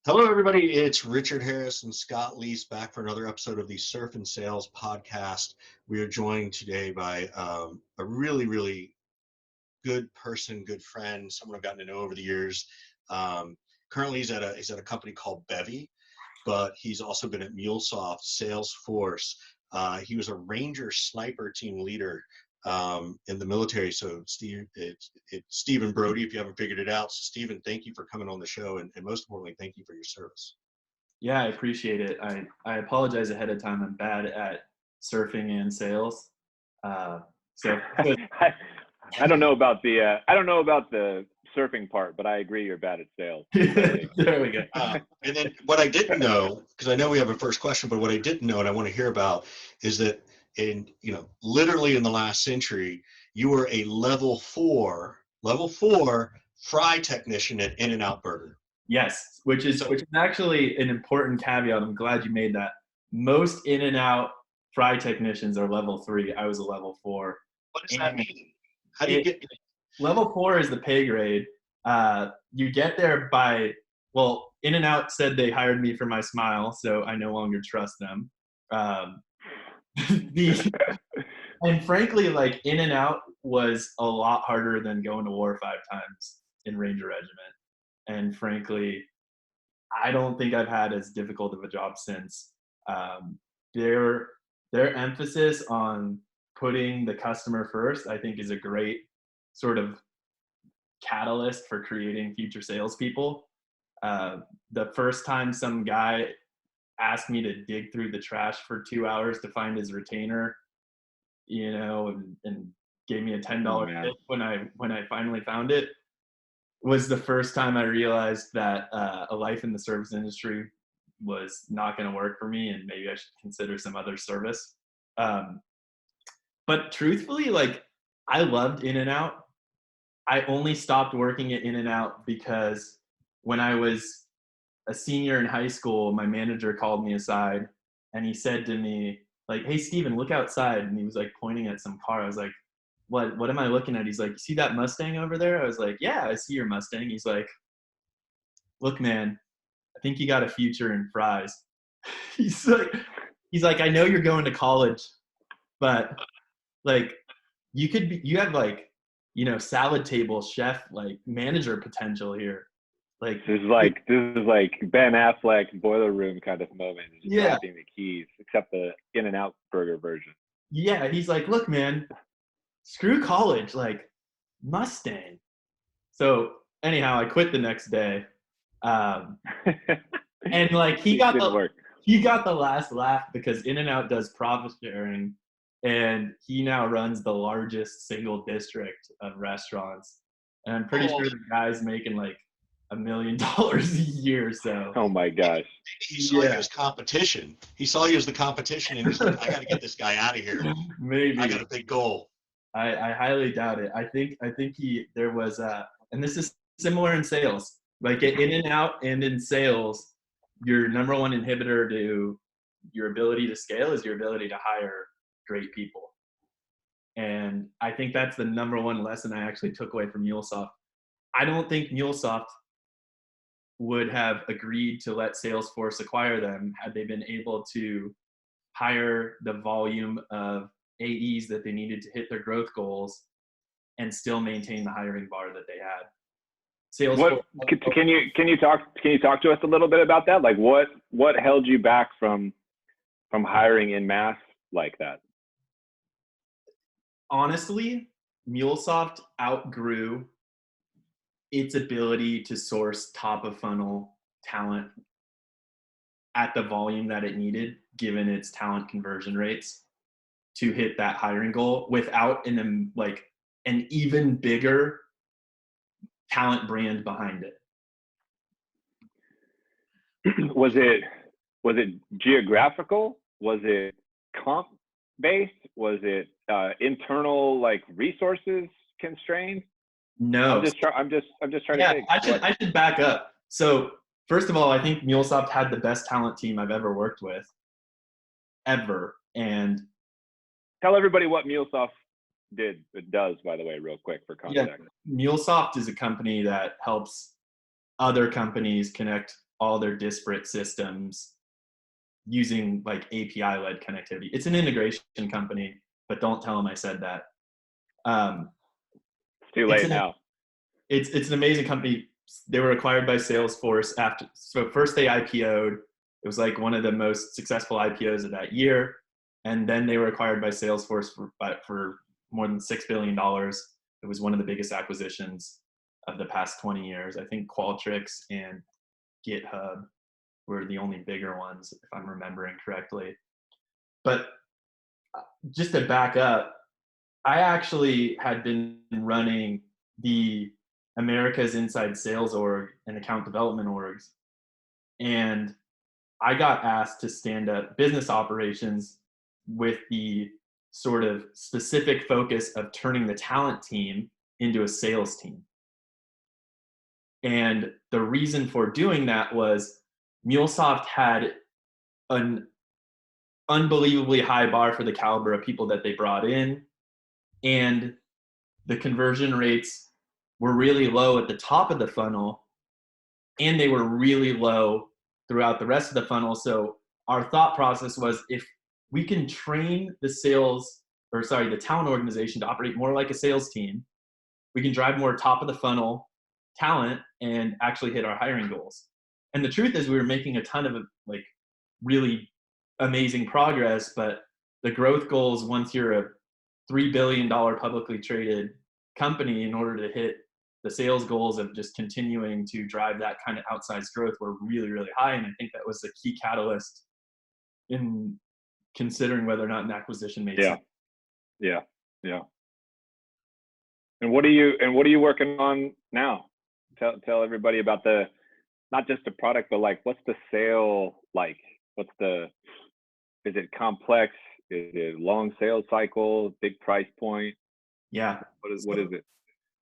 Hello, everybody. It's Richard Harris and Scott Leese back for another episode of the Surf and Sales podcast. We are joined today by a really good person, good friend, someone I've gotten to know over the years. Currently, he's at a company called Bevy, but he's also been at MuleSoft, Salesforce. He was a Ranger sniper team leader in the military. So it's Steven Broudy, if you haven't figured it out. So Steven, thank you for coming on the show, and most importantly, thank you for your service. Yeah, I appreciate it. I apologize ahead of time. I'm bad at surfing and sales. So I don't know about the surfing part, but I agree you're bad at sales. there we go. And then what I didn't know, because I know we have a first question, but what I didn't know and I want to hear about is that literally in the last century, you were a level four fry technician at In&Out Burger. Yes, which is actually an important caveat. I'm glad you made that. Most In-N-Out fry technicians are level 3. I was a level 4. What does that mean? How do you get level 4 is the pay grade. You get there by, well, In-N-Out said they hired me for my smile, so I no longer trust them. And frankly, like, In-N-Out was a lot harder than going to war 5 times in Ranger Regiment. And frankly, I don't think I've had as difficult of a job since. Their emphasis on putting the customer first, I think, is a great sort of catalyst for creating future salespeople. The first time some guy asked me to dig through the trash for 2 hours to find his retainer, and gave me a $10 tip when I finally found it, was the first time I realized that a life in the service industry was not going to work for me, and maybe I should consider some other service. But truthfully, like, I loved In-N-Out. I only stopped working at In-N-Out because when I was a senior in high school, my manager called me aside and he said to me, like, "Hey, Steven, look outside." And he was like pointing at some car. I was like, what am I looking at? He's like, "You see that Mustang over there?" I was like, "Yeah, I see your Mustang." He's like, "Look, man, I think you got a future in fries." he's like, "I know you're going to college, but like, you have like, salad table chef, like, manager potential here." Like, this is like Ben Affleck's Boiler Room kind of moment. Just dropping the keys, except the In-N-Out Burger version. Yeah, he's like, "Look, man, screw college, like, Mustang." So anyhow, I quit the next day. And like, he got the last laugh because In-N-Out does profit sharing, and he now runs the largest single district of restaurants. And I'm pretty sure the guy's making like $1 million a year. So. Oh my gosh. He saw you as competition. He saw you as the competition, and he's like, "I got to get this guy out of here. Maybe. I got a big goal." I highly doubt it. I think there was and this is similar in sales. Like, at In-N-Out and in sales, your number one inhibitor to your ability to scale is your ability to hire great people. And I think that's the number one lesson I actually took away from MuleSoft. I don't think MuleSoft would have agreed to let Salesforce acquire them had they been able to hire the volume of AEs that they needed to hit their growth goals and still maintain the hiring bar that they had. Salesforce. Can you talk to us a little bit about that? Like, what held you back from hiring in mass like that? Honestly, MuleSoft outgrew its ability to source top of funnel talent at the volume that it needed, given its talent conversion rates, to hit that hiring goal without an even bigger talent brand behind it. Was it geographical? Was it comp based? Was it internal, like, resources constrained? No. I'm just trying to think. I should back up. So first of all, I think MuleSoft had the best talent team I've ever worked with, ever. And tell everybody what MuleSoft does, by the way, real quick, for context. Yeah, MuleSoft is a company that helps other companies connect all their disparate systems using like API-led connectivity. It's an integration company, but don't tell them I said that. It's too late now. It's an amazing company. They were acquired by Salesforce so first they IPO'd. It was like one of the most successful IPOs of that year. And then they were acquired by Salesforce for more than $6 billion. It was one of the biggest acquisitions of the past 20 years. I think Qualtrics and GitHub were the only bigger ones, if I'm remembering correctly. But just to back up, I actually had been running the America's Inside Sales org and account development orgs. And I got asked to stand up business operations with the sort of specific focus of turning the talent team into a sales team. And the reason for doing that was MuleSoft had an unbelievably high bar for the caliber of people that they brought in. And the conversion rates were really low at the top of the funnel, and they were really low throughout the rest of the funnel. So our thought process was, if we can train the talent organization to operate more like a sales team, we can drive more top of the funnel talent and actually hit our hiring goals. And the truth is, we were making a ton of like really amazing progress, but the growth goals, once you're a $3 billion publicly traded company, in order to hit the sales goals of just continuing to drive that kind of outsized growth, were really, really high. And I think that was a key catalyst in considering whether or not an acquisition made sense. Yeah. And what are you working on now? Tell everybody about not just the product, but like, what's the sale like? Is it complex? Is it long sales cycle, big price point? Yeah. What is it?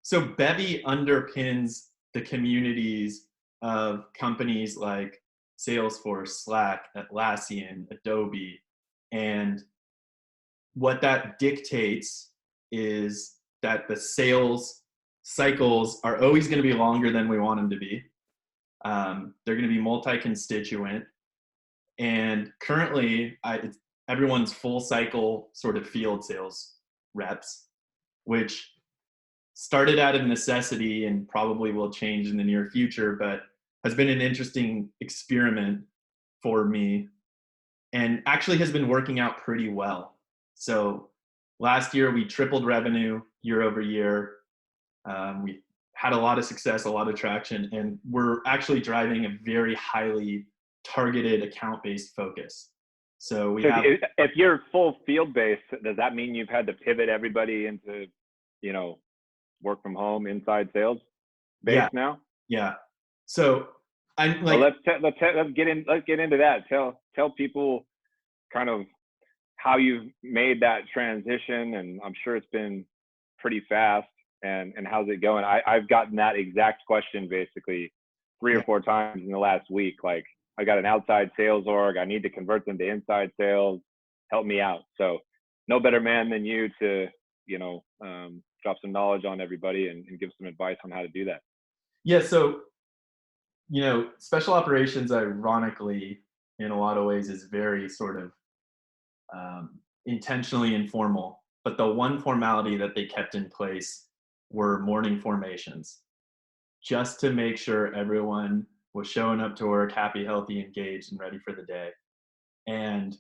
So Bevy underpins the communities of companies like Salesforce, Slack, Atlassian, Adobe. And what that dictates is that the sales cycles are always going to be longer than we want them to be. They're going to be multi-constituent. And currently, everyone's full cycle sort of field sales reps, which started out of necessity and probably will change in the near future, but has been an interesting experiment for me and actually has been working out pretty well. So last year we tripled revenue year over year. We had a lot of success, a lot of traction, and we're actually driving a very highly targeted account-based focus. So if you're full field-based, does that mean you've had to pivot everybody into, work from home inside sales base now? Yeah. So I'm like, well, let's get into that. Tell people kind of how you've made that transition, and I'm sure it's been pretty fast. And how's it going? I've gotten that exact question basically 3 or 4 times in the last week. Like, I got an outside sales org. I need to convert them to inside sales. Help me out. So no better man than you to, drop some knowledge on everybody and give some advice on how to do that. Yeah. So, special operations, ironically, in a lot of ways, is very sort of intentionally informal. But the one formality that they kept in place were morning formations, just to make sure everyone was showing up to work happy, healthy, engaged, and ready for the day. And,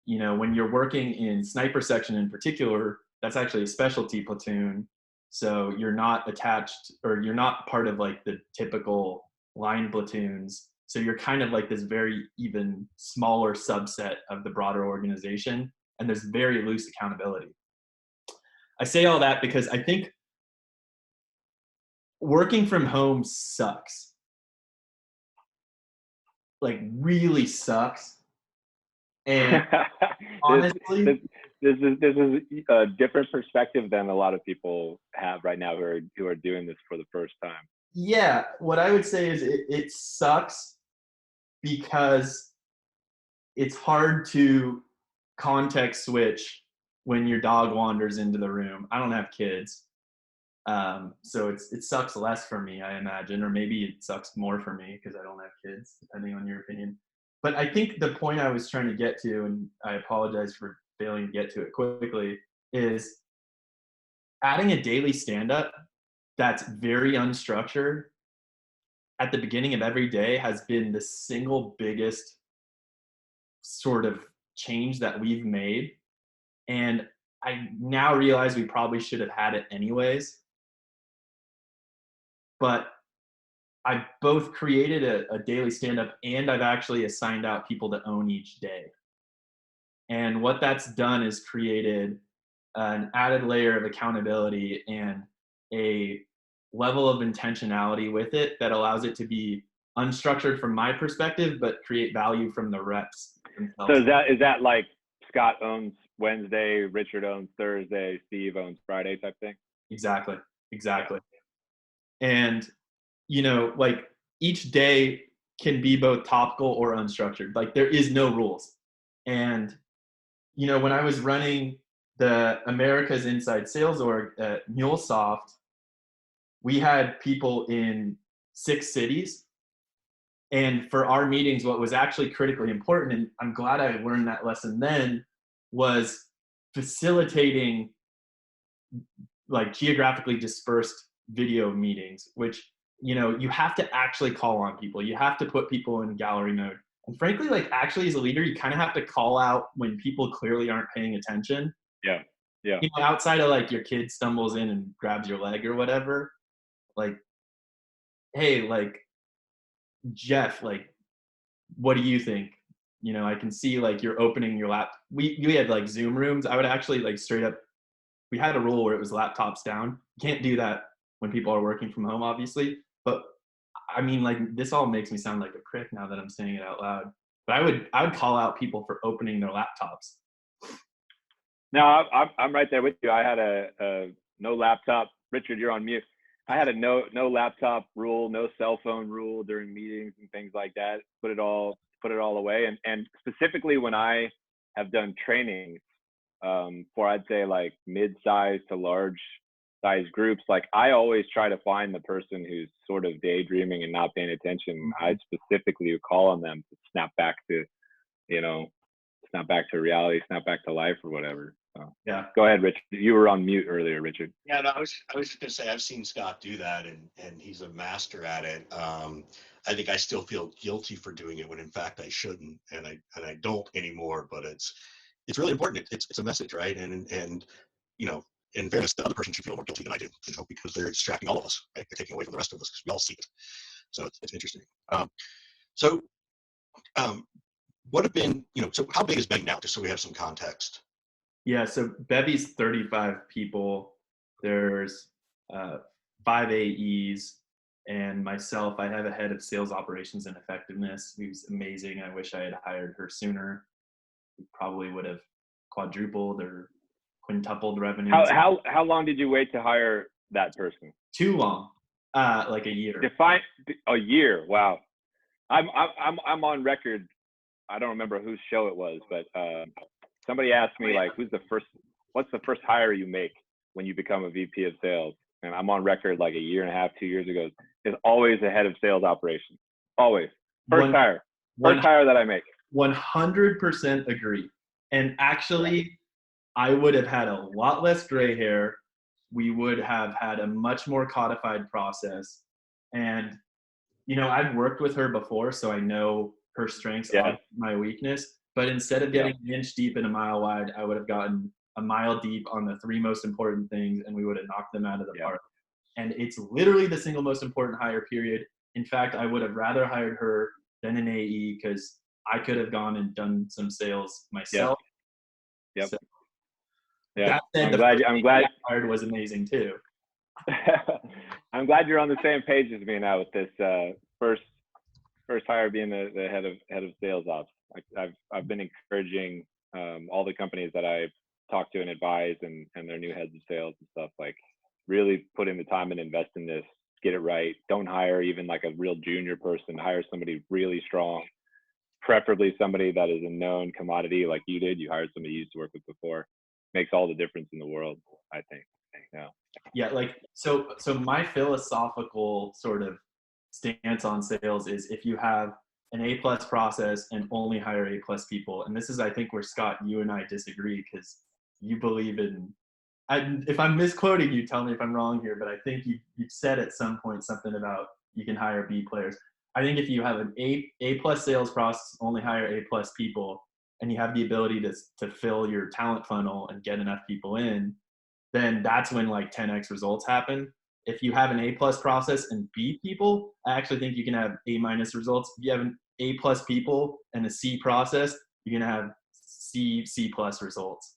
when you're working in sniper section in particular, that's actually a specialty platoon. So you're not attached, or you're not part of like the typical line platoons. So you're kind of like this very even smaller subset of the broader organization. And there's very loose accountability. I say all that because I think working from home sucks. Like, really sucks. And honestly, this is a different perspective than a lot of people have right now who are doing this for the first time. Yeah, what I would say is it sucks because it's hard to context switch when your dog wanders into the room. I don't have kids, So it sucks less for me, I imagine, or maybe it sucks more for me because I don't have kids, depending on your opinion. But I think the point I was trying to get to, and I apologize for failing to get to it quickly, is adding a daily stand-up that's very unstructured at the beginning of every day has been the single biggest sort of change that we've made. And I now realize we probably should have had it anyways. But I both created a daily stand-up and I've actually assigned out people to own each day. And what that's done is created an added layer of accountability and a level of intentionality with it that allows it to be unstructured from my perspective, but create value from the reps themselves. So is that like Scott owns Wednesday, Richard owns Thursday, Steve owns Friday type thing? Exactly. And, like each day can be both topical or unstructured. Like there is no rules. And, when I was running the America's Inside Sales org at MuleSoft, we had people in 6 cities. And for our meetings, what was actually critically important, and I'm glad I learned that lesson then, was facilitating like geographically dispersed video meetings, which, you have to actually call on people. You have to put people in gallery mode. And frankly, like actually as a leader, you kind of have to call out when people clearly aren't paying attention. Yeah. Outside of like your kid stumbles in and grabs your leg or whatever, like, hey, like Jeff, like, what do you think? I can see like you're opening your lap. We had like Zoom rooms. I would actually like straight up, we had a rule where it was laptops down. You can't do that when people are working from home, obviously. But I mean, like this all makes me sound like a prick now that I'm saying it out loud. But I would call out people for opening their laptops. No, I'm right there with you. I had a no laptop. Richard, you're on mute. I had a no laptop rule, no cell phone rule during meetings and things like that. Put it all away. And specifically when I have done trainings for I'd say like mid-size to large size groups, like I always try to find the person who's sort of daydreaming and not paying attention. Mm-hmm. I specifically would call on them to snap back to reality, snap back to life or whatever. So, yeah. Go ahead, Richard. You were on mute earlier, Richard. Yeah, no, I was just gonna say I've seen Scott do that, and he's a master at it. I think I still feel guilty for doing it when in fact I shouldn't, and I don't anymore. But it's really important. It's a message, right? And in fairness, the other person should feel more guilty than I do, because they're distracting all of us, right? They're taking away from the rest of us because we all see it. So it's interesting. What have been, so how big is Bevy now, just so we have some context? Yeah, so Bevy's 35 people. There's 5 AEs and myself. I have a head of sales operations and effectiveness who's amazing. I wish I had hired her sooner. We probably would have quadrupled or quintupled revenue. How long did you wait to hire that person? Too long, like a year. Define a year. Wow. I'm on record. I don't remember whose show it was, but somebody asked me like, what's the first hire you make when you become a VP of sales? And I'm on record like a year and a half, 2 years ago, is always a head of sales operations. Always. First hire that I make. 100% agree. And actually, I would have had a lot less gray hair. We would have had a much more codified process. And, I've worked with her before, so I know her strengths are my weakness. But instead of getting an inch deep and a mile wide, I would have gotten a mile deep on the 3 most important things, and we would have knocked them out of the park. And it's literally the single most important hire, period. In fact, I would have rather hired her than an AE because I could have gone and done some sales myself. Yep. So, yeah. That said, I'm glad I hired was amazing too. I'm glad you're on the same page as me now with this first hire being the head of sales ops. I've been encouraging all the companies that I talk to and advise and their new heads of sales and stuff, like really put in the time and invest in this, get it right. Don't hire even like a real junior person. Hire somebody really strong, preferably somebody that is a known commodity like you did. You hired somebody you used to work with before. Makes all the difference in the world, I think. Yeah. Yeah, like so my philosophical sort of stance on sales is if you have an A+ process and only hire A+ people, and this is I think where Scott, you and I disagree because you believe in, if I'm misquoting you, tell me if I'm wrong here, but I think you've said at some point something about you can hire B players. I think if you have an A+ sales process, only hire A+ people, and you have the ability to fill your talent funnel and get enough people in, then that's when like 10x results happen. If you have an A+ process and B people, I actually think you can have A- results. If you have an A+ people and a C process, you're gonna have C+ results.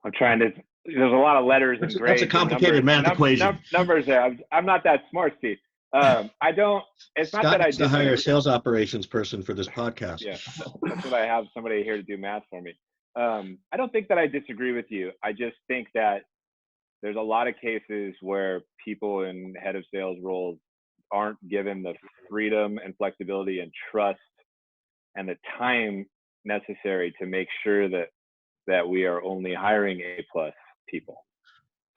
I'm trying to. There's a lot of letters and grades. That's a complicated math equation. Numbers there. I'm not that smart, Steve. I don't. It's Scott not that I needs to hire a disagree. sales operations person for this podcast. Yeah, that's what I have. Somebody here to do math for me. I don't think that I disagree with you. I just think that there's a lot of cases where people in head of sales roles aren't given the freedom and flexibility and trust and the time necessary to make sure that we are only hiring A+ people.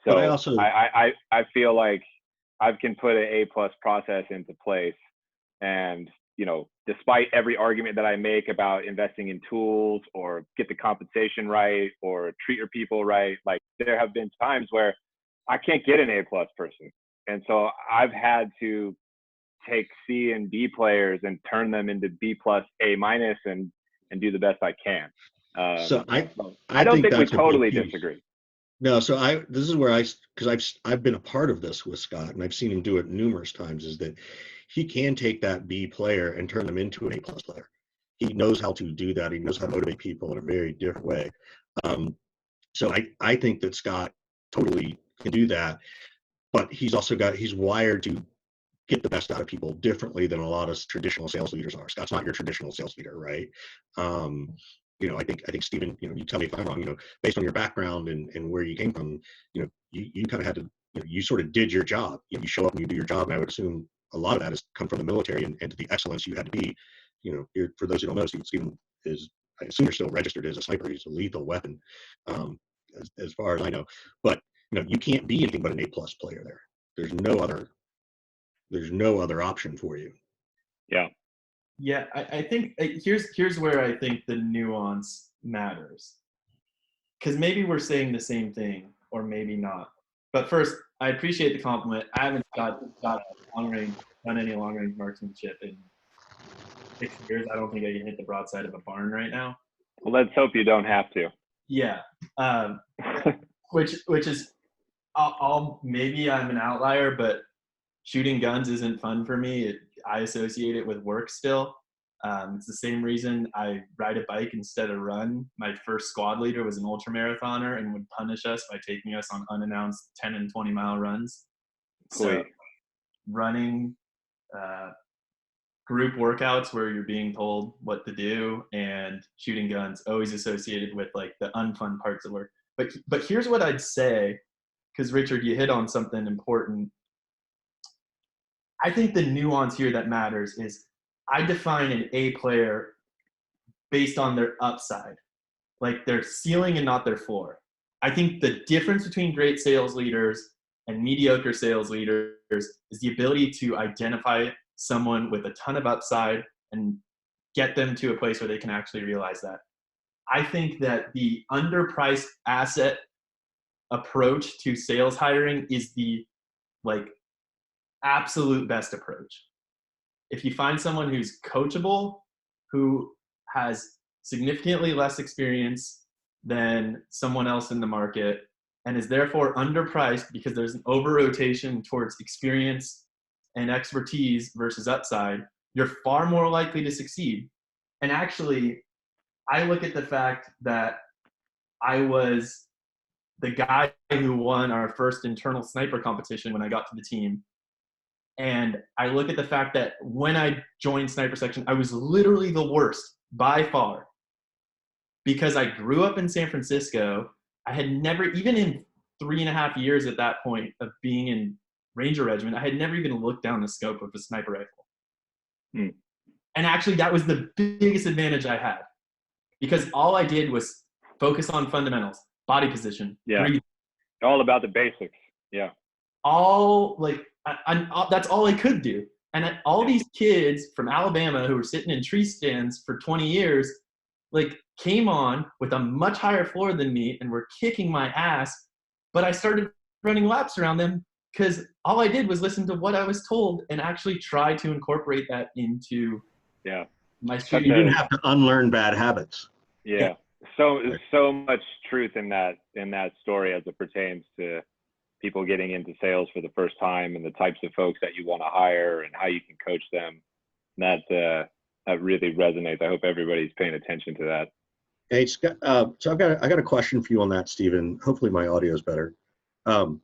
So I feel like I can put an A+ process into place, and despite every argument that I make about investing in tools or get the compensation right or treat your people right, like there have been times where I can't get an A+ person, and so I've had to take C and B players and turn them into B+, A-, and do the best I can. So I don't think we totally disagree. No, so this is where because I've been a part of this with Scott, and I've seen him do it numerous times, is that he can take that B player and turn them into an A+ player. He knows how to do that. He knows how to motivate people in a very different way. So I think that Scott totally can do that, but he's wired to get the best out of people differently than a lot of traditional sales leaders are. Scott's not your traditional sales leader, right? I think Steven, you tell me if I'm wrong, based on your background and where you came from, you kind of had to, you sort of did your job. You show up and you do your job, and I would assume a lot of that has come from the military and to the excellence you had to be. For those who don't know, Steven is, I assume you're still registered as a sniper. He's a lethal weapon, as far as I know. But you can't be anything but an A+ player there. There's no other option for you. Yeah, I think here's where I think the nuance matters, because maybe we're saying the same thing or maybe not. But first, I appreciate the compliment. I haven't done any long range marksmanship in 6 years. I don't think I can hit the broadside of a barn right now. Well, let's hope you don't have to. Yeah, which is, maybe I'm an outlier, but shooting guns isn't fun for me. I associate it with work still. It's the same reason I ride a bike instead of run. My first squad leader was an ultramarathoner and would punish us by taking us on unannounced 10 and 20 mile runs. So running group workouts where you're being told what to do, and shooting guns always associated with like the unfun parts of work. But here's what I'd say, because Richard, you hit on something important. I think the nuance here that matters is I define an A player based on their upside, like their ceiling and not their floor. I think the difference between great sales leaders and mediocre sales leaders is the ability to identify someone with a ton of upside and get them to a place where they can actually realize that. I think that the underpriced asset approach to sales hiring is the absolute best approach. If you find someone who's coachable, who has significantly less experience than someone else in the market, and is therefore underpriced because there's an over-rotation towards experience and expertise versus upside, you're far more likely to succeed. And actually, I look at the fact that I was the guy who won our first internal sniper competition when I got to the team. And I look at the fact that when I joined Sniper Section, I was literally the worst by far, because I grew up in San Francisco. I had never, even in 3.5 years at that point of being in Ranger Regiment, I had never even looked down the scope of a sniper rifle. And actually, that was the biggest advantage I had, because all I did was focus on fundamentals, body position, breathing, All about the basics. Yeah. All like, that's all I could do. And all these kids from Alabama who were sitting in tree stands for 20 years, like came on with a much higher floor than me and were kicking my ass. But I started running laps around them because all I did was listen to what I was told and actually try to incorporate that into my So you didn't have to unlearn bad habits. Yeah. So much truth in that story as it pertains to people getting into sales for the first time and the types of folks that you want to hire and how you can coach them. That really resonates. I hope everybody's paying attention to that. Hey, Scott, so I got a question for you on that, Steven. Hopefully my audio is better. You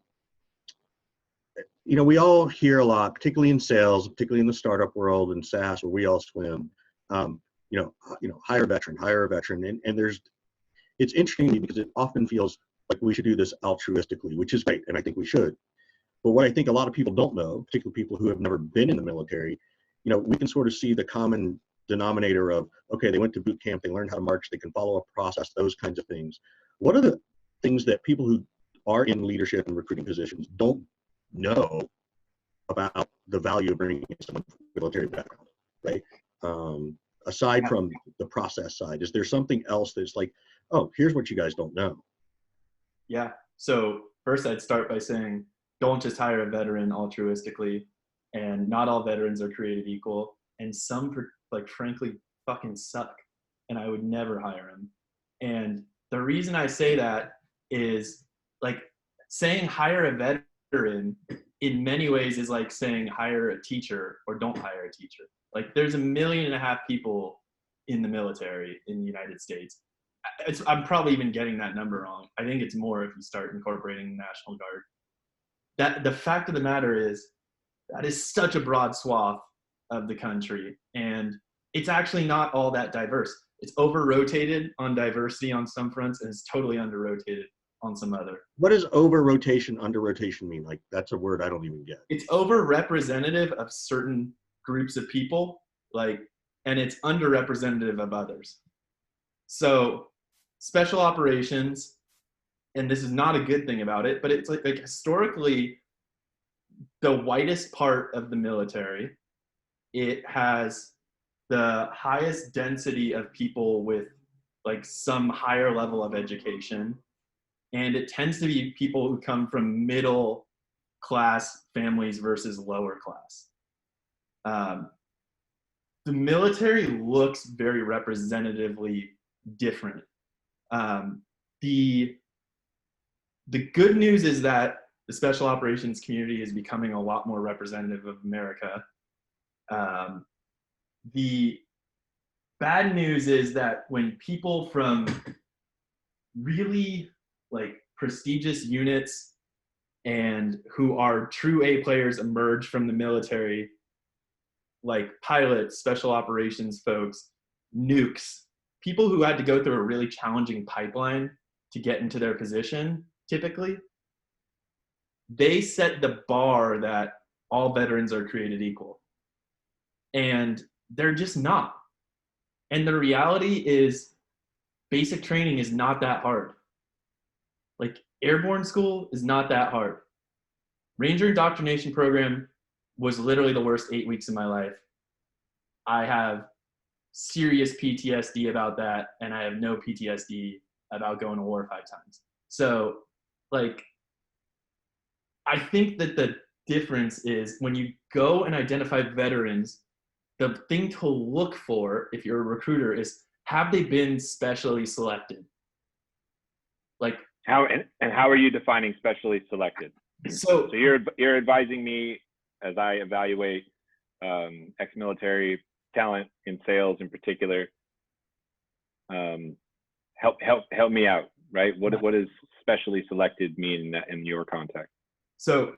know, we all hear a lot, particularly in sales, particularly in the startup world and SaaS, where we all swim. You know, hire a veteran, and it's interesting to me because it often feels like we should do this altruistically, which is great, and I think we should. But what I think a lot of people don't know, particularly people who have never been in the military, you know, we can sort of see the common denominator of, okay, they went to boot camp, they learned how to march, they can follow a process, those kinds of things. What are the things that people who are in leadership and recruiting positions don't know about the value of bringing in someone from a military background, right? Aside from the process side, is there something else that's like, oh, here's what you guys don't know? Yeah. So first I'd start by saying, don't just hire a veteran altruistically, and not all veterans are created equal. And some, like, frankly, fucking suck. And I would never hire them. And the reason I say that is, like, saying hire a veteran in many ways is like saying hire a teacher or don't hire a teacher. Like, there's 1.5 million people in the military in the United States. I'm probably even getting that number wrong. I think it's more if you start incorporating the National Guard. That the fact of the matter is, that is such a broad swath of the country, and it's actually not all that diverse. It's over-rotated on diversity on some fronts, and it's totally under-rotated on some other. What does over-rotation, under-rotation mean? Like, that's a word I don't even get. It's over-representative of certain groups of people, like, and it's under-representative of others. So special operations, and this is not a good thing about it, but it's like historically the whitest part of the military. It has the highest density of people with like some higher level of education. And it tends to be people who come from middle class families versus lower class. The military looks very representatively different. The good news is that the special operations community is becoming a lot more representative of America. The bad news is that when people from really like prestigious units and who are true A players emerge from the military, like pilots, special operations folks, nukes, people who had to go through a really challenging pipeline to get into their position, typically, they set the bar that all veterans are created equal. And they're just not. And the reality is, basic training is not that hard. Like, airborne school is not that hard. Ranger indoctrination program was literally the worst 8 weeks of my life. I have serious PTSD about that, and I have no PTSD about going to war 5 times. So, like, I think that the difference is when you go and identify veterans, the thing to look for if you're a recruiter is, have they been specially selected? Like, how are you defining specially selected? So you're advising me as I evaluate ex-military talent in sales in particular. Help me out, right? What does specially selected mean in your context? So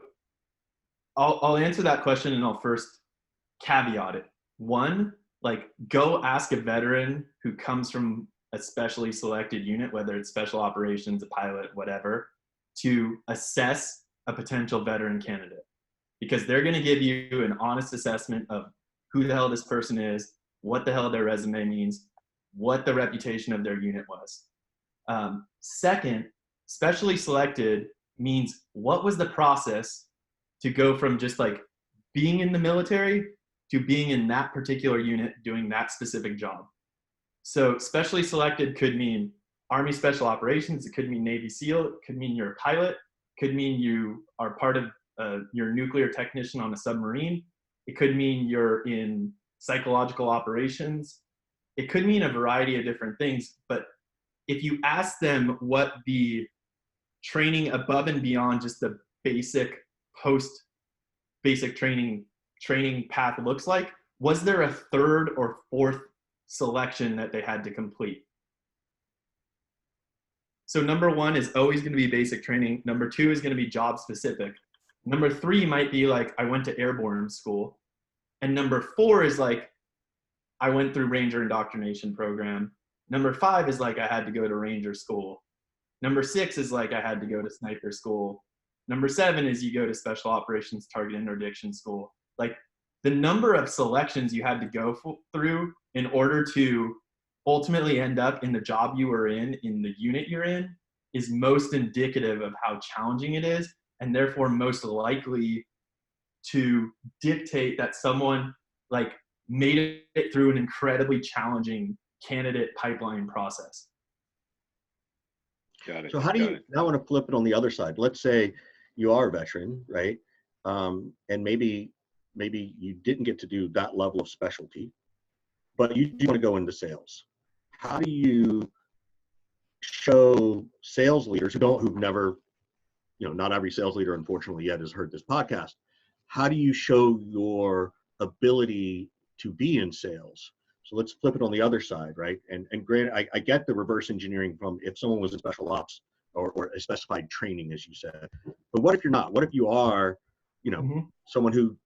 I'll answer that question, and I'll first caveat it. One, like, go ask a veteran who comes from a specially selected unit, whether it's special operations, a pilot, whatever, to assess a potential veteran candidate, because they're going to give you an honest assessment of who the hell this person is, what the hell their resume means, what the reputation of their unit was. Second, specially selected means what was the process to go from just like being in the military to being in that particular unit doing that specific job. So specially selected could mean Army Special Operations, it could mean Navy SEAL, it could mean you're a pilot, it could mean you are part of you're a nuclear technician on a submarine, it could mean you're in psychological operations, it could mean a variety of different things. But if you ask them what the training above and beyond just the basic post basic training path looks like, was there a third or fourth selection that they had to complete? So number one is always going to be basic training. Number two is going to be job specific. Number three might be like, I went to airborne school. And number four is like, I went through Ranger indoctrination program. Number five is like, I had to go to Ranger school. Number six is like, I had to go to sniper school. Number seven is you go to special operations target interdiction school. Like the number of selections you had to go through in order to ultimately end up in the job you were in the unit you're in, is most indicative of how challenging it is, and therefore most likely to dictate that someone like made it through an incredibly challenging candidate pipeline process. Got it. So how do you, I want to flip it on the other side. Let's say you are a veteran, right? And maybe you didn't get to do that level of specialty, but you do want to go into sales. How do you show sales leaders who've never, not every sales leader, unfortunately, yet has heard this podcast. How do you show your ability to be in sales? So let's flip it on the other side, right? And granted, I get the reverse engineering from if someone was in special ops or a specified training, as you said. But what if you're not? What if you are, someone who,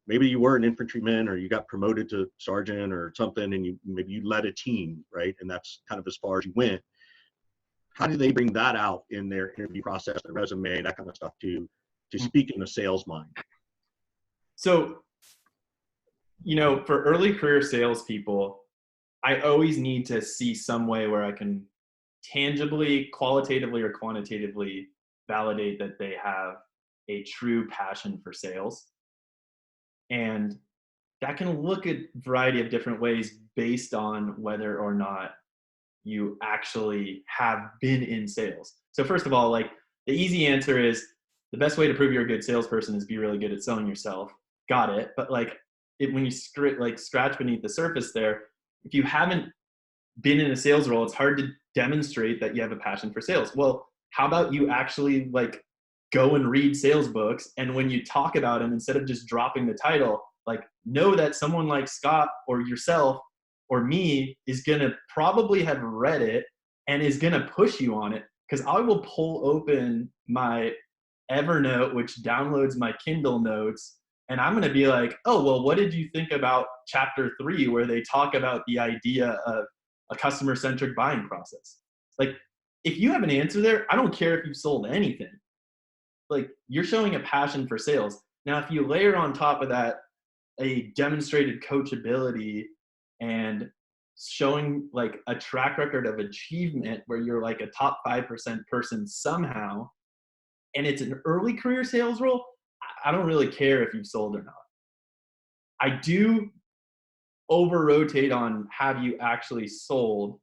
maybe you were an infantryman or you got promoted to sergeant or something, and maybe you led a team, right? And that's kind of as far as you went. How do they bring that out in their interview process, their resume, that kind of stuff to speak in a sales mind? So, for early career salespeople, I always need to see some way where I can tangibly, qualitatively, or quantitatively validate that they have a true passion for sales. And that can look at a variety of different ways based on whether or not you actually have been in sales. So first of all, like the easy answer is the best way to prove you're a good salesperson is be really good at selling yourself. Got it. But like when you scratch beneath the surface there, if you haven't been in a sales role, it's hard to demonstrate that you have a passion for sales. Well, how about you actually like go and read sales books, and when you talk about them, instead of just dropping the title, like know that someone like Scott or yourself or me is going to probably have read it and is going to push you on it. Because I will pull open my Evernote, which downloads my Kindle notes, and I'm going to be like, oh, well, what did you think about chapter 3 where they talk about the idea of a customer-centric buying process? Like, if you have an answer there, I don't care if you've sold anything. Like, you're showing a passion for sales. Now, if you layer on top of that a demonstrated coachability and showing like a track record of achievement where you're like a top 5% person somehow, and it's an early career sales role, I don't really care if you've sold or not. I do over-rotate on have you actually sold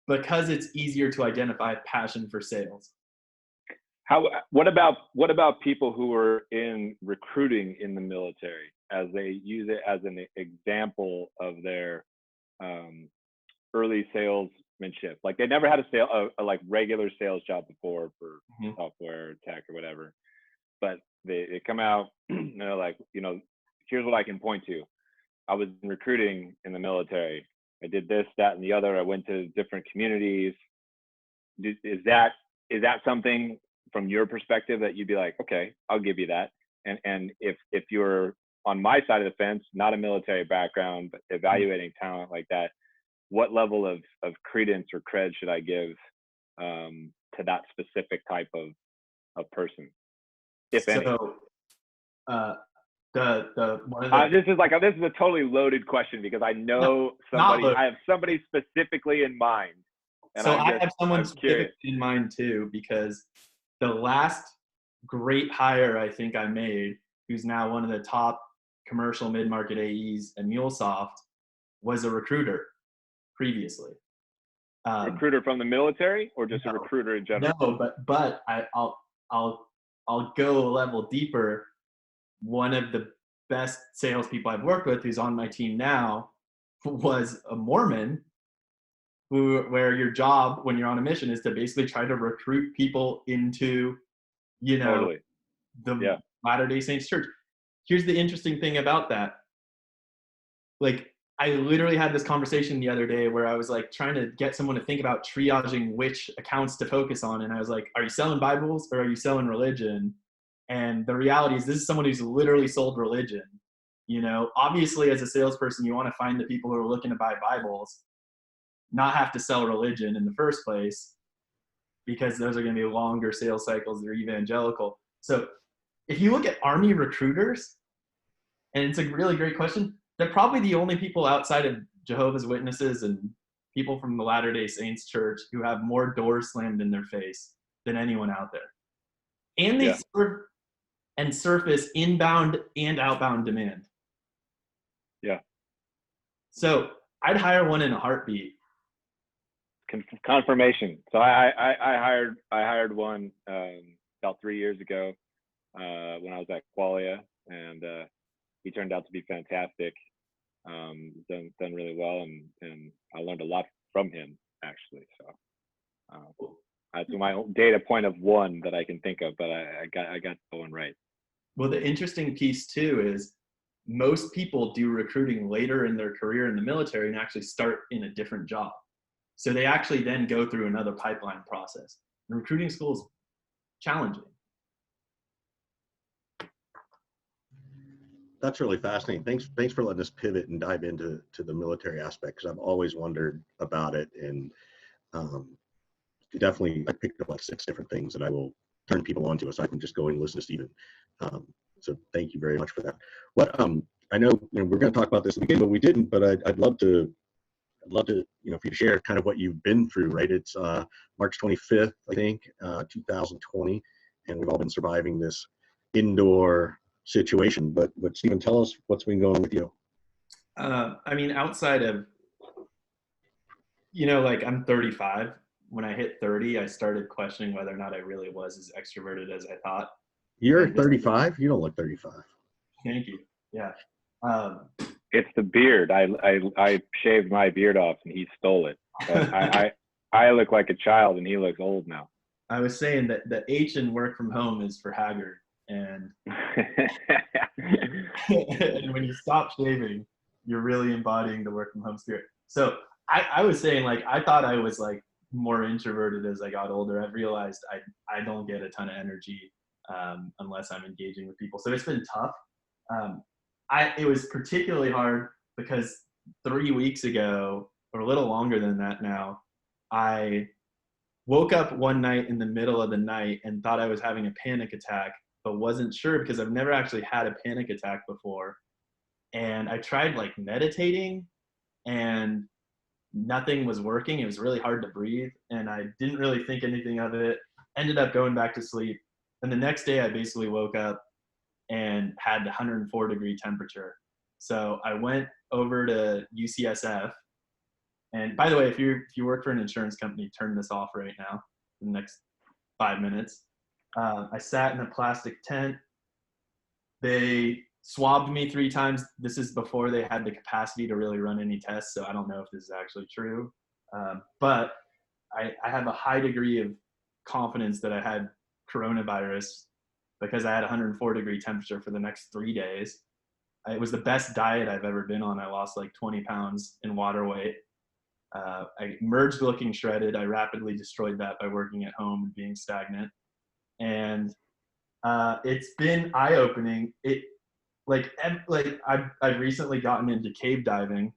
because it's easier to identify passion for sales. What about people who are in recruiting in the military, as they use it as an example of their early salesmanship? Like they never had a like regular sales job before for software, tech, or whatever, but they come out and they're like, here's what I can point to. I was in recruiting in the military. I did this, that, and the other. I went to different communities. Is that something from your perspective that you'd be like, okay, I'll give you that? And if you're on my side of the fence, not a military background, but evaluating talent like that, what level of credence or cred should I give to that specific type of person, if any? So, this is a totally loaded question because I know somebody. I have somebody specifically in mind. And so I have someone specific in mind too, because the last great hire I think I made, who's now one of the top commercial mid-market AEs at MuleSoft, was a recruiter previously. Recruiter from the military, or just no, a recruiter in general? No, but I'll go a level deeper. One of the best salespeople I've worked with, who's on my team now, was a Mormon, where your job when you're on a mission is to basically try to recruit people into, Totally. the Latter-day Saints church. Here's the interesting thing about that. Like, I literally had this conversation the other day where I was like trying to get someone to think about triaging which accounts to focus on. And I was like, are you selling Bibles or are you selling religion? And the reality is this is someone who's literally sold religion. Obviously as a salesperson, you want to find the people who are looking to buy Bibles, not have to sell religion in the first place, because those are going to be longer sales cycles. They're evangelical. So if you look at Army recruiters, and it's a really great question, they're probably the only people outside of Jehovah's Witnesses and people from the Latter-day Saints church who have more doors slammed in their face than anyone out there. And they serve and surface inbound and outbound demand. Yeah. So I'd hire one in a heartbeat. Confirmation. So I hired one about 3 years ago when I was at Qualia, and he turned out to be fantastic. Done really well, and I learned a lot from him actually. So that's my own data point of one that I can think of, but I got that one right. Well, the interesting piece too is most people do recruiting later in their career in the military and actually start in a different job. So they actually then go through another pipeline process. And recruiting school is challenging. That's really fascinating. Thanks for letting us pivot and dive into the military aspect, because I've always wondered about it, and definitely I picked up like 6 different things that I will turn people onto, so I can just go and listen to Steven. So thank you very much for that. What I know, we're going to talk about this at the beginning, but we didn't. But I'd love to for you to share kind of what you've been through. Right, it's March 25th, I think, 2020, and we've all been surviving this indoor situation. But Steven, tell us what's been going on with you. I mean, outside of, like I'm 35. When I hit 30, I started questioning whether or not I really was as extroverted as I thought. You're 35? You don't look 35. Thank you. Yeah. It's the beard. I shaved my beard off and he stole it. But I look like a child and he looks old now. I was saying that the H in work from home is for haggard. And, and when you stop shaving, you're really embodying the work from home spirit. So I was saying, like, I thought I was like more introverted as I got older. I've realized I don't get a ton of energy unless I'm engaging with people. So it's been tough. It was particularly hard because 3 weeks ago, or a little longer than that now, I woke up one night in the middle of the night and thought I was having a panic attack, but wasn't sure because I've never actually had a panic attack before. And I tried like meditating and nothing was working. It was really hard to breathe and I didn't really think anything of it. Ended up going back to sleep. And the next day I basically woke up and had 104-degree temperature. So I went over to UCSF. And by the way, if you work for an insurance company, turn this off right now in the next 5 minutes. I sat in a plastic tent. They swabbed me 3 times. This is before they had the capacity to really run any tests, so I don't know if this is actually true. But I have a high degree of confidence that I had coronavirus because I had 104-degree temperature for the next 3 days. It was the best diet I've ever been on. I lost like 20 pounds in water weight. I emerged looking shredded. I rapidly destroyed that by working at home and being stagnant. And it's been eye-opening. I've recently gotten into cave diving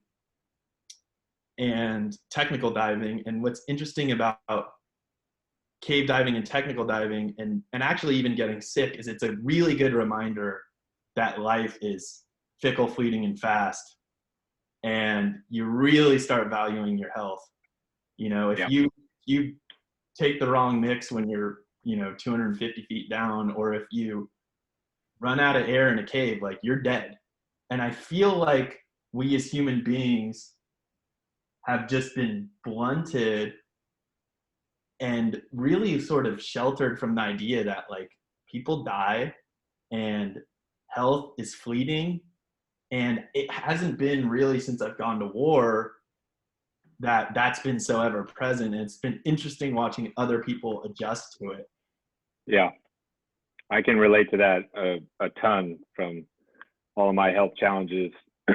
and technical diving. And what's interesting about cave diving and technical diving and actually even getting sick is it's a really good reminder that life is fickle, fleeting, and fast. And you really start valuing your health. If you take the wrong mix when you're 250 feet down, or if you run out of air in a cave, like you're dead. And I feel like we as human beings have just been blunted and really sort of sheltered from the idea that like people die and health is fleeting. And it hasn't been really since I've gone to war that that's been so ever present. And it's been interesting watching other people adjust to it. Yeah, I can relate to that a ton from all of my health challenges.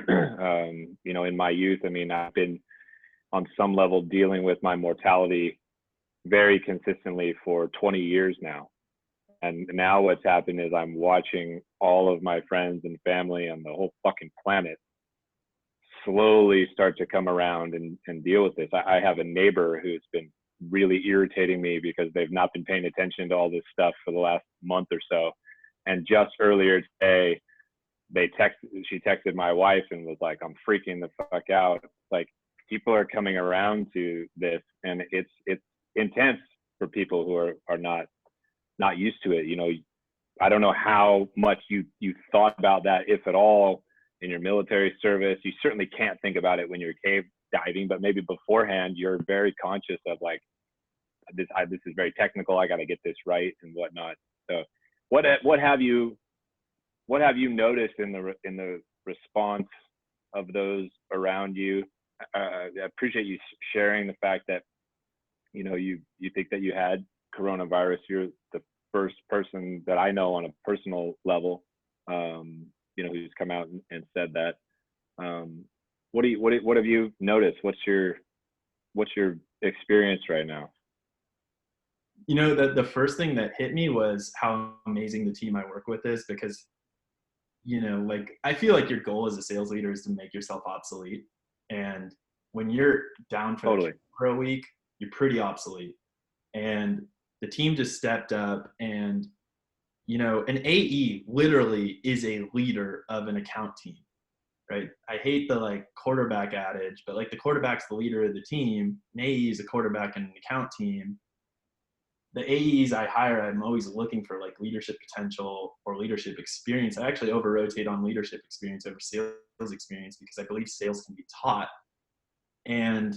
In my youth, I mean, I've been on some level dealing with my mortality very consistently for 20 years now. And now what's happened is I'm watching all of my friends and family on the whole fucking planet slowly start to come around and deal with this. I have a neighbor who's been really irritating me because they've not been paying attention to all this stuff for the last month or so. And just earlier today, she texted my wife and was like, I'm freaking the fuck out. Like, people are coming around to this, and it's intense for people who are not used to it. I don't know how much you thought about that, if at all, in your military service. You certainly can't think about it when you're cave diving, but maybe beforehand you're very conscious of like, this is very technical, I got to get this right and whatnot. So what have you noticed in the response of those around you? I appreciate you sharing the fact that you think that you had coronavirus. You're the first person that I know on a personal level who's come out and said that. What have you noticed? What's your experience right now? The first thing that hit me was how amazing the team I work with is, because like, I feel like your goal as a sales leader is to make yourself obsolete. And when you're down for a week, you're pretty obsolete. And the team just stepped up, and an AE literally is a leader of an account team, right? I hate the like quarterback adage, but like the quarterback's the leader of the team. An AE is a quarterback in an account team. The AEs I hire, I'm always looking for like leadership potential or leadership experience. I actually over-rotate on leadership experience over sales experience because I believe sales can be taught. And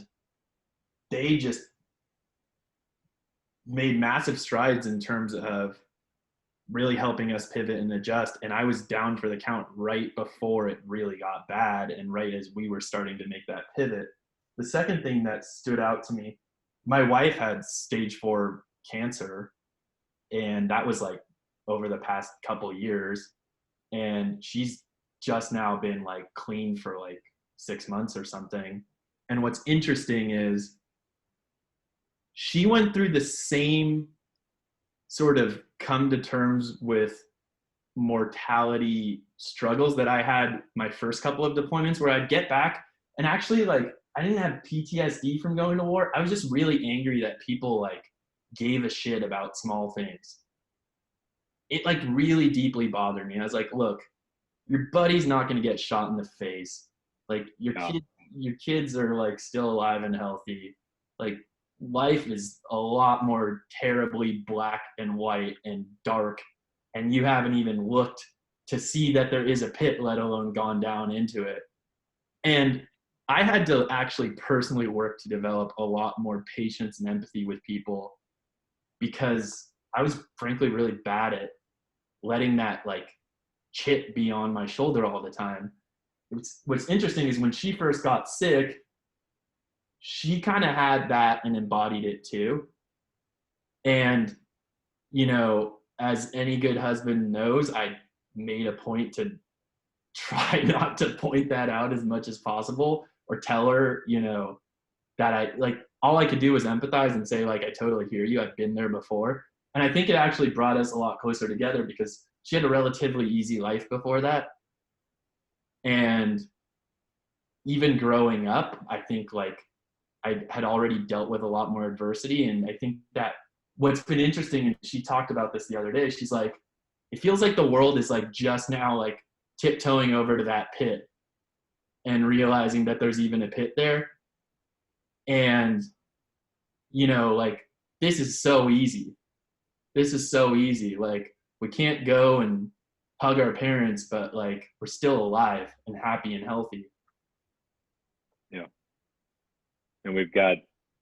they just made massive strides in terms of really helping us pivot and adjust. And I was down for the count right before it really got bad, and right as we were starting to make that pivot. The second thing that stood out to me, my wife had stage 4 cancer, and that was like over the past couple years, and she's just now been like clean for like 6 months or something. And what's interesting is she went through the same sort of come to terms with mortality struggles that I had my first couple of deployments, where I'd get back and actually like I didn't have PTSD from going to war. I was just really angry that people like gave a shit about small things. It like really deeply bothered me. I was like, look, your buddy's not going to get shot in the face. Like your kids are like still alive and healthy. Like life is a lot more terribly black and white and dark, and you haven't even looked to see that there is a pit, let alone gone down into it. And I had to actually personally work to develop a lot more patience and empathy with people, because I was frankly really bad at letting that like chip be on my shoulder all the time. What's interesting is when she first got sick, she kind of had that and embodied it too. And, as any good husband knows, I made a point to try not to point that out as much as possible, or tell her, that I like, all I could do was empathize and say like, I totally hear you. I've been there before. And I think it actually brought us a lot closer together, because she had a relatively easy life before that. And even growing up, I think like I had already dealt with a lot more adversity. And I think that what's been interesting, and she talked about this the other day, she's like, it feels like the world is like just now like tiptoeing over to that pit and realizing that there's even a pit there. And, like, this is so easy. this is so easy. Like, we can't go and hug our parents, but like, we're still alive and happy and healthy. Yeah. And we've got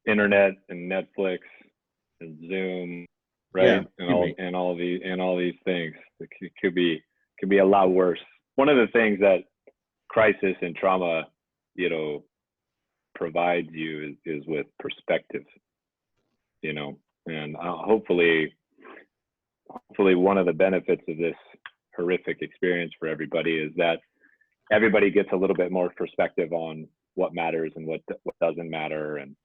internet and Netflix and Zoom, right? Yeah, and all these things. It could be a lot worse. One of the things that crisis and trauma, you know, provides you is with perspective, you know, and hopefully one of the benefits of this horrific experience for everybody is that everybody gets a little bit more perspective on what matters and what doesn't matter. And,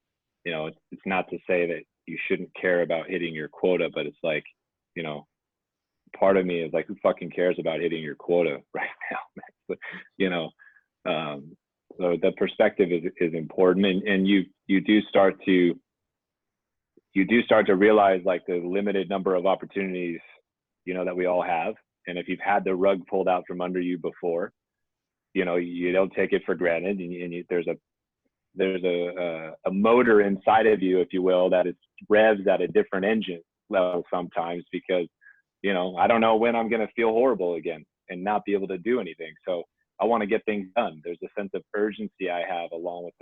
you know, it's not to say that you shouldn't care about hitting your quota, but it's like, you know, part of me is like, who fucking cares about hitting your quota right now? You know, so the perspective is important, and you do start to realize like the limited number of opportunities, you know, that we all have. And if you've had the rug pulled out from under you before, you know, you don't take it for granted, and there's a motor inside of you, if you will, that is revs at a different engine level sometimes, because, you know, I don't know when I'm going to feel horrible again and not be able to do anything. So I want to get things done. There's a sense of urgency I have along with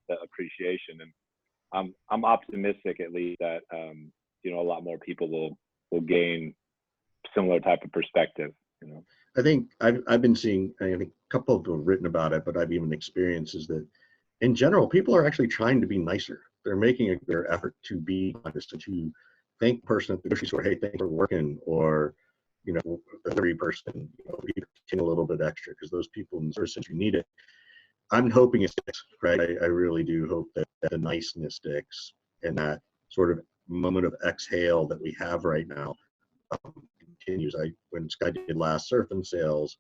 the appreciation. And I'm optimistic, at least, that, you know, a lot more people will gain similar type of perspective, you know. I think I've been seeing, I think a couple of people have written about it, but I've even experienced is that in general, people are actually trying to be nicer. They're making their effort to be honest and to thank the person at the grocery store, hey, thanks for working, or, you know, the delivery person, you know, a little bit extra, because those people in service you need it. I'm hoping it sticks, right? I really do hope that the niceness sticks, and that sort of moment of exhale that we have right now continues. When Sky did last Surf and Sales,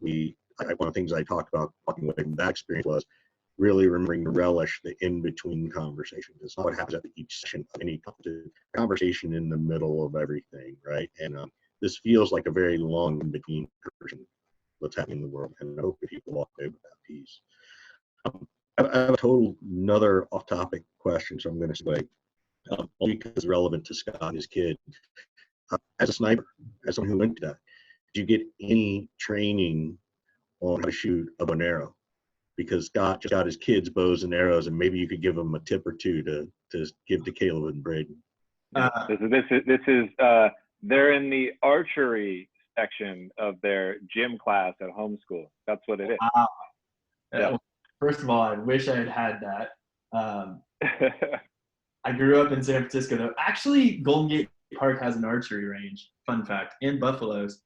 one of the things I talked about walking away from that experience was really remembering to relish the in-between conversation. It's not what happens at each session of any conversation in the middle of everything, right? And this feels like a very long in-between version what's happening in the world, and I hope that people walk away with that piece. I have a another off-topic question, so I'm going to say, only because it's relevant to Scott and his kid. As a sniper, as someone who went to that, did you get any training on how to shoot a bow and arrow? Because Scott just got his kids bows and arrows, and maybe you could give them a tip or two to give to Caleb and Braden. This is they're in the archery section of their gym class at homeschool. That's what it is. Wow. Yeah. First of all, I wish I had that. I grew up in San Francisco, though. Actually, Golden Gate Park has an archery range, fun fact, and Buffalo's.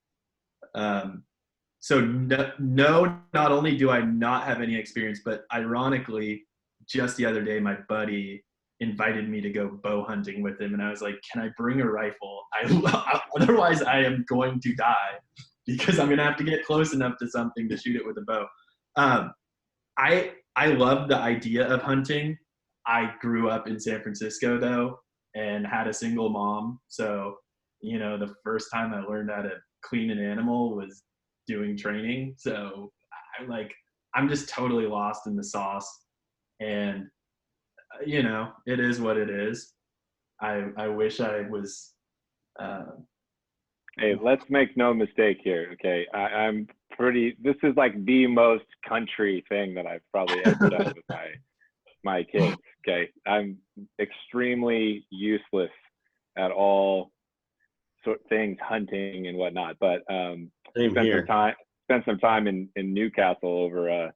So no, not only do I not have any experience, but ironically, just the other day, my buddy invited me to go bow hunting with him, and I was like, can I bring a rifle? Otherwise I am going to die, because I'm gonna have to get close enough to something to shoot it with a bow. I love the idea of hunting. I grew up in San Francisco, though, and had a single mom, so, you know, the first time I learned how to clean an animal was doing training. So I'm just totally lost in the sauce, and you know, it is what it is. I wish I was. Hey, let's make no mistake here, okay? I'm pretty. This is like the most country thing that I've probably ever done with my kids. Okay, I'm extremely useless at all sort of things, hunting and whatnot. But spent some time in Newcastle over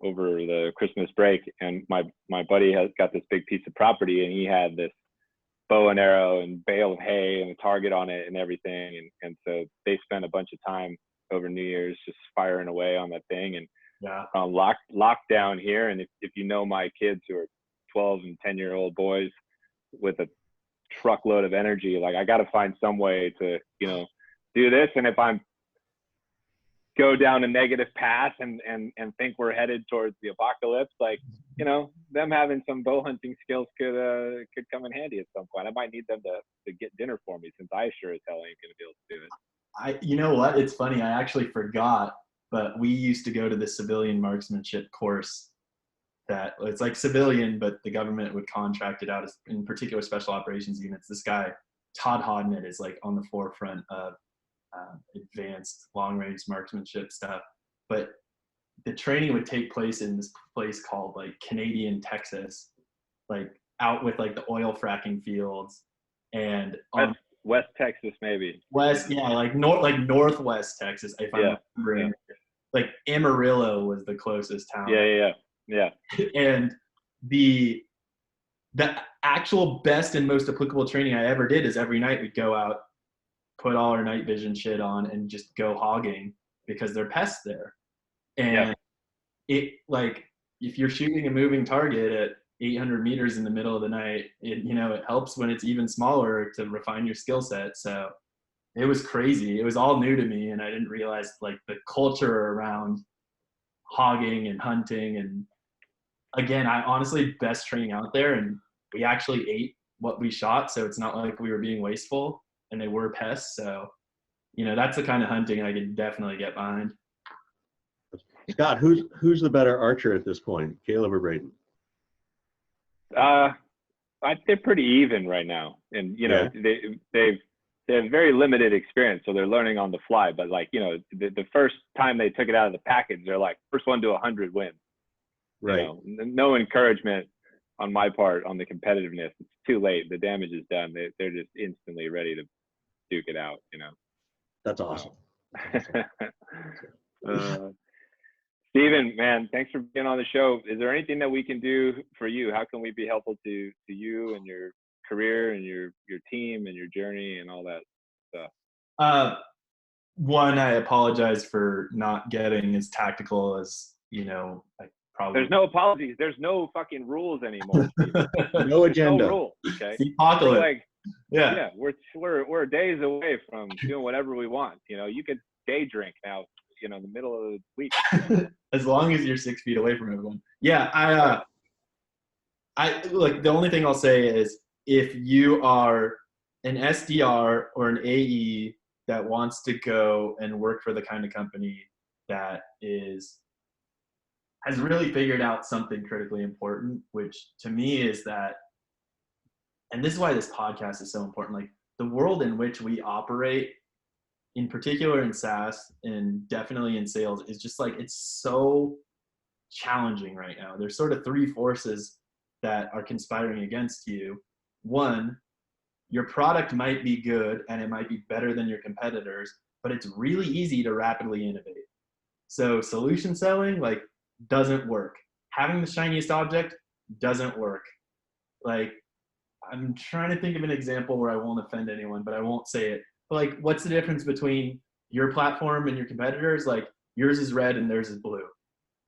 the Christmas break, and my buddy has got this big piece of property, and he had this bow and arrow and bale of hay and a target on it and everything, and so they spent a bunch of time over New Year's just firing away on that thing. And lockdown here, and if you know my kids, who are 12 and 10-year-old boys with a truckload of energy, like, I got to find some way to, you know, do this. And if I'm go down a negative path and think we're headed towards the apocalypse, like, you know, them having some bow hunting skills could come in handy at some point. I might need them to get dinner for me, since I sure as hell ain't gonna be able to do it. You know what? It's funny. I actually forgot, but we used to go to the civilian marksmanship course. That it's like civilian, but the government would contract it out as, in particular, special operations units. This guy Todd Hodnett is like on the forefront of advanced long-range marksmanship stuff. But the training would take place in this place called like Canadian Texas, like out with like the oil fracking fields and on West Texas, maybe. West, yeah, like northwest Texas, if I'm remembering. Yeah. Like Amarillo was the closest town. Yeah. And the actual best and most applicable training I ever did is every night we'd go out, put all our night vision shit on, and just go hogging because there are pests there. And it, like, if you're shooting a moving target at 800 meters in the middle of the night, it helps when it's even smaller to refine your skill set. So it was crazy. It was all new to me, and I didn't realize like the culture around hogging and hunting. And again, I honestly best training out there, and we actually ate what we shot, so it's not like we were being wasteful, and they were pests. So that's the kind of hunting I could definitely get behind. Scott, who's the better archer at this point, Caleb or Braden? They're pretty even right now, and they have very limited experience, so they're learning on the fly. But like the first time they took it out of the package, they're like first one to 100 wins. Right. No encouragement on my part on the competitiveness. It's too late. The damage is done. They're just instantly ready to duke it out. That's awesome. Steven, man, thanks for being on the show. Is there anything that we can do for you? How can we be helpful to you and your career and your team and your journey and all that stuff? One, I apologize for not getting as tactical as I probably. There's no apologies. There's no fucking rules anymore. No agenda. No rules. Okay. We're like, yeah, we're days away from doing whatever we want. You could day drink now. In the middle of the week. As long as you're 6 feet away from everyone. Yeah, I look. The only thing I'll say is, if you are an SDR or an AE that wants to go and work for the kind of company that has really figured out something critically important, which to me is that, and this is why this podcast is so important, like the world in which we operate, in particular in SaaS and definitely in sales, is just like, it's so challenging right now. There's sort of three forces that are conspiring against you. One, your product might be good and it might be better than your competitors, but it's really easy to rapidly innovate. So solution selling doesn't work. Having the shiniest object doesn't work. Like, I'm trying to think of an example where I won't offend anyone, but I won't say it. But what's the difference between your platform and your competitors? Yours is red and theirs is blue.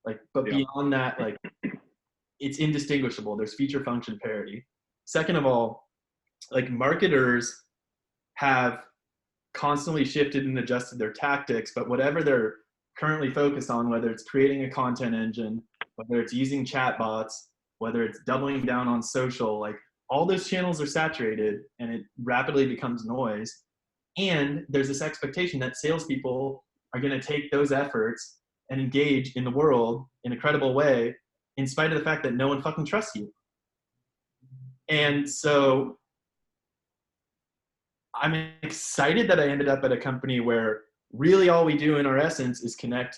But beyond that, it's indistinguishable. There's feature function parity. Second of all, marketers have constantly shifted and adjusted their tactics, but whatever they're currently focused on, whether it's creating a content engine, whether it's using chatbots, whether it's doubling down on social, all those channels are saturated and it rapidly becomes noise. And there's this expectation that salespeople are going to take those efforts and engage in the world in a credible way, in spite of the fact that no one fucking trusts you. And so I'm excited that I ended up at a company where really all we do in our essence is connect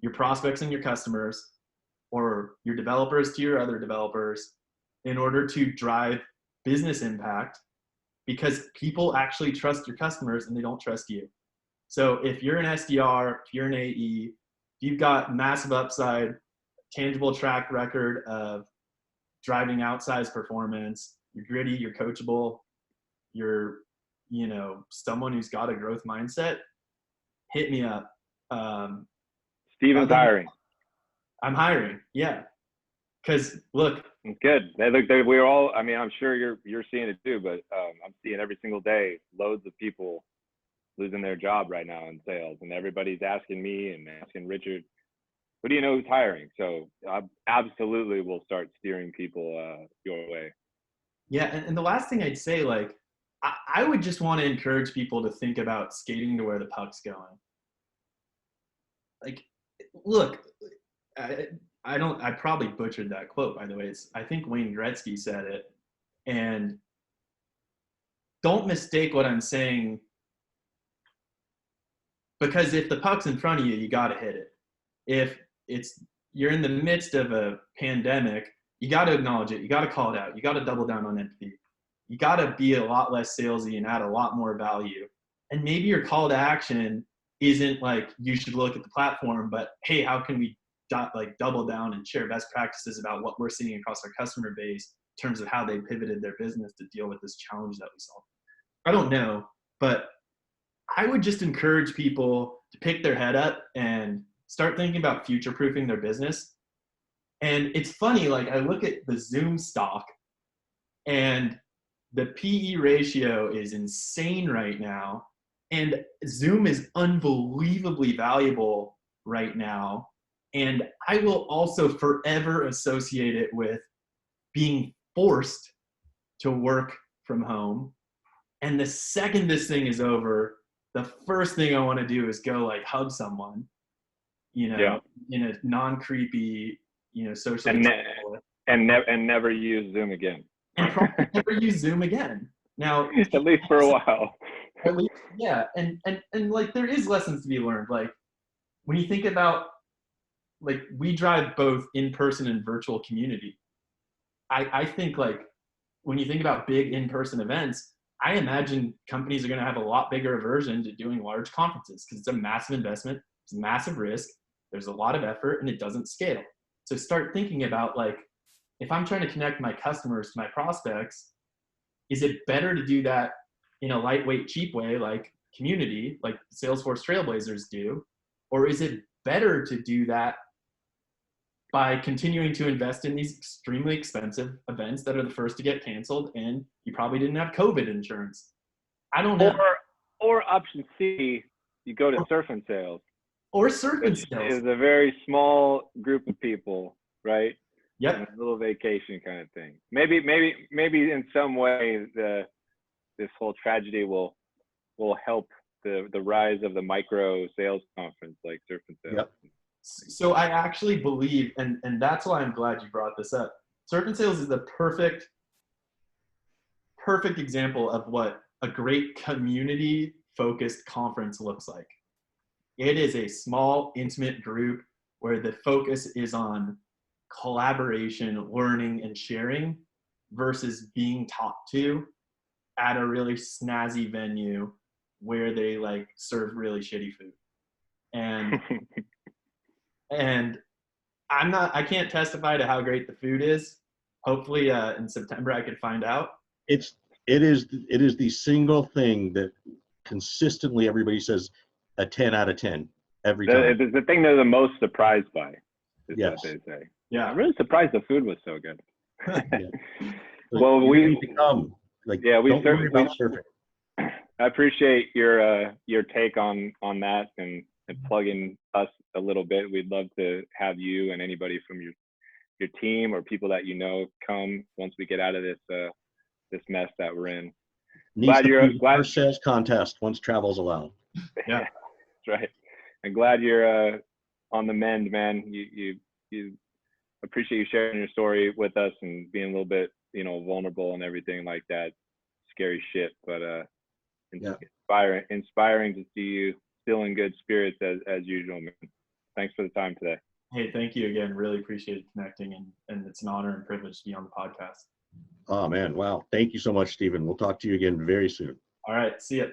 your prospects and your customers, or your developers to your other developers, in order to drive business impact, because people actually trust your customers and they don't trust you. So if you're an SDR, if you're an AE, you've got massive upside, tangible track record of driving outsized performance, you're gritty, you're coachable, you're someone who's got a growth mindset, hit me up. Steven's hiring. I'm hiring, yeah. Because look, good. We're all. I mean, I'm sure you're seeing it too, but I'm seeing every single day loads of people losing their job right now in sales, and everybody's asking me and asking Richard, "Who do you know who's hiring?" So I absolutely will start steering people your way. Yeah, and the last thing I'd say, I would just want to encourage people to think about skating to where the puck's going. Look, I probably butchered that quote, by the way. I think Wayne Gretzky said it, and don't mistake what I'm saying, because if the puck's in front of you, you got to hit it. If you're in the midst of a pandemic, you got to acknowledge it. You got to call it out. You got to double down on empathy. You got to be a lot less salesy and add a lot more value. And maybe your call to action isn't like, you should look at the platform, but hey, how can we double down and share best practices about what we're seeing across our customer base in terms of how they pivoted their business to deal with this challenge that we solved. I don't know, but I would just encourage people to pick their head up and start thinking about future-proofing their business. And it's funny, like I look at the Zoom stock and the PE ratio is insane right now. And Zoom is unbelievably valuable right now. And I will also forever associate it with being forced to work from home. And the second this thing is over, the first thing I want to do is go like hug someone, in a non-creepy, social. And never use Zoom again. And probably never use Zoom again. Now, at least for a while. At least, yeah. And like there is lessons to be learned. Like when you think about, like we drive both in-person and virtual community. I think like when you think about big in-person events, I imagine companies are going to have a lot bigger aversion to doing large conferences because it's a massive investment, it's a massive risk, there's a lot of effort, and it doesn't scale. So start thinking about like, if I'm trying to connect my customers to my prospects, is it better to do that in a lightweight, cheap way, like community, like Salesforce Trailblazers do? Or is it better to do that by continuing to invest in these extremely expensive events that are the first to get canceled and you probably didn't have COVID insurance? I don't know. Or option C, you go to surf and sales. Or surf and sales. It's a very small group of people, right? Yep. And a little vacation kind of thing. Maybe in some way this whole tragedy will help the rise of the micro sales conference like surf and sales. Yep. So I actually believe, and that's why I'm glad you brought this up. Surf and Sales is the perfect example of what a great community-focused conference looks like. It is a small, intimate group where the focus is on collaboration, learning, and sharing versus being talked to at a really snazzy venue where they like serve really shitty food. And I can't testify to how great the food is. Hopefully in September I could find out. It is the single thing that consistently everybody says a 10 out of 10 every time. It's the thing they're the most surprised by, is yes. what they say. Yeah. I'm really surprised the food was so good. Yeah. Well, we need to come. Like, yeah, we don't worry about surfing. I appreciate your take on that and plugging us a little bit. We'd love to have you and anybody from your team or people that come once we get out of this mess that we're in. Needs to be the first sales contest once travel's allowed. Yeah, that's right. I'm glad you're on the mend, man. You appreciate you sharing your story with us and being a little bit vulnerable and everything like that. Scary shit, but inspiring to see you still in good spirits as usual, man. Thanks for the time today. Hey, thank you again. Really appreciate connecting, and it's an honor and privilege to be on the podcast. Oh man, wow. Thank you so much, Steven. We'll talk to you again very soon. All right, see ya.